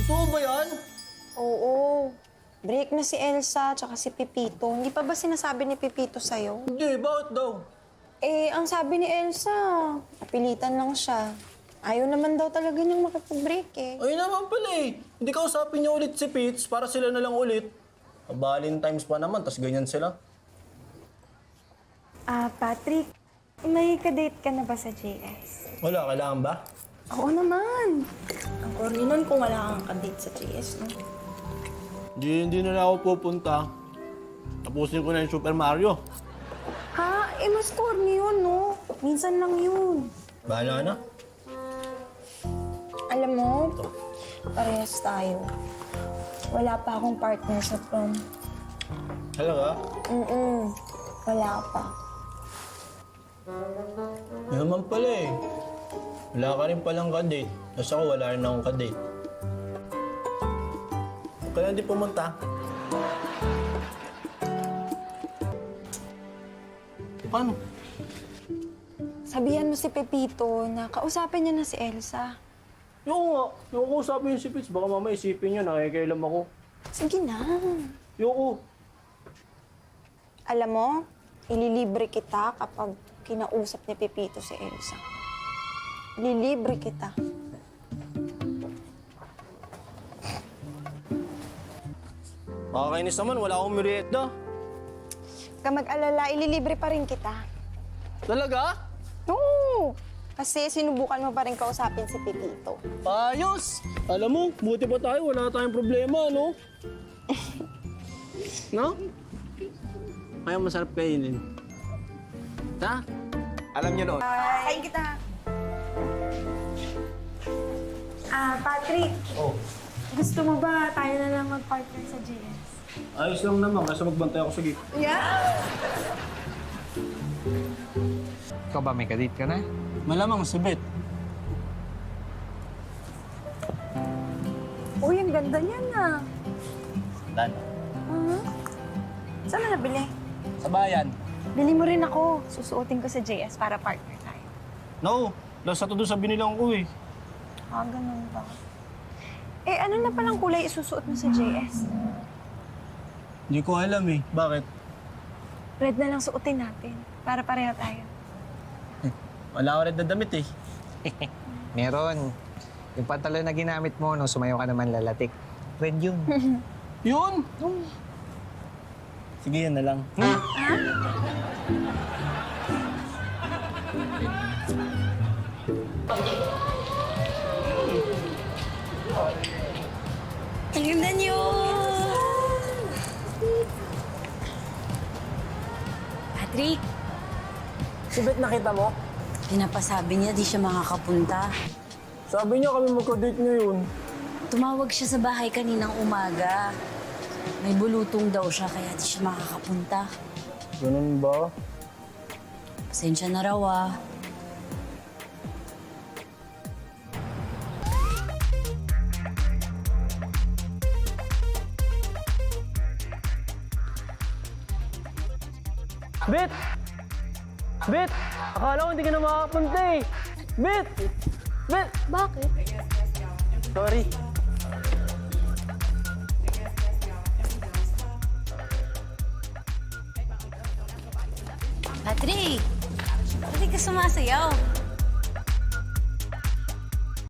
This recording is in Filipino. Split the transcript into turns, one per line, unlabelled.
Totoo ba yan?
Oo. Break na si Elsa tsaka si Pipito. Hindi pa ba sinasabi ni Pipito sa'yo?
Hindi, bakit daw?
Eh, ang sabi ni Elsa, napilitan lang siya. Ayaw naman daw talaga niyang makipag-break eh.
Ayun naman pala eh. Hindi kausapin niyo ulit si Pitts para sila na lang ulit. Valentine's pa naman, tas ganyan sila.
Patrick, may kadate ka na ba sa JS?
Wala, kailangan ba?
Oo naman.
Ang corny nun kung wala kang kadate sa GS, no?
Hindi na lang ako pupunta. Tapusin ko na yung Super Mario.
Ha? Eh, mas corny yun, no? Minsan lang yun.
Bahala na.
Alam mo, parehas tayo. Wala pa akong partner sa prom.
Talaga?
Wala pa.
Yun naman pala eh. Wala ka rin palang kadate. Tapos ako wala rin akong kadate. Kaya hindi pumunta. Paano?
Sabihan mo si Pepito na kausapin niya na si Elsa.
Oo nga. Yung kausapin yung si Pitts, baka mamaya isipin niya nakikailam ako.
Sige na.
Yoko.
Alam mo, ililibre kita kapag kinausap ni Pepito si Elsa. Ililibre kita.
Makakainis naman, wala akong merienda.
Huwag ka mag-alala, ililibre pa rin kita.
Talaga?
Oo! Kasi sinubukan mo pa rin kausapin si Pepito.
Ayos! Alam mo, buti pa tayo, wala tayong problema, no? No? Kaya masarap kainin. Ha?
Alam niyo noon,
Kain kita.
Patrick,
Oh.
gusto mo ba tayo na lang mag-partner sa JS?
Ayos lang naman, kasi magbantay ako. Sige.
ikaw ba may kadate ka na?
Malamang si Beth.
Uy, ang ganda niyan ah.
Dan.
Saan mo nabili?
Sa bayan.
Bili mo rin ako. Susuotin ko sa JS para partner tayo.
No, lasa to doon sa binilang ko eh.
Ganun ba? Eh, ano na palang kulay isusuot mo sa JS?
Hindi ko alam eh. Bakit?
Red na lang suotin natin para pareho tayo.
Wala ko rin dadamit eh.
Meron. Yung pantalon na ginamit mo nung sumayo ka naman lalatik. Red yun.
Yun! Sige, yan na lang.
Ang ganda niyo!
Patrick,
Si Beth nakita mo?
pinapasabi niya di siya makakapunta.
Sabi niya kami magka-date ngayon.
Tumawag siya sa bahay kaninang umaga. May bulutong daw siya kaya di siya makakapunta.
Ganun ba?
Pasensya na raw ah.
Beth! Beth! Akala ko hindi ka na makakapunta eh. Beth! Beth!
Bakit?
Sorry.
Patrick! Patrick ka sumasayaw.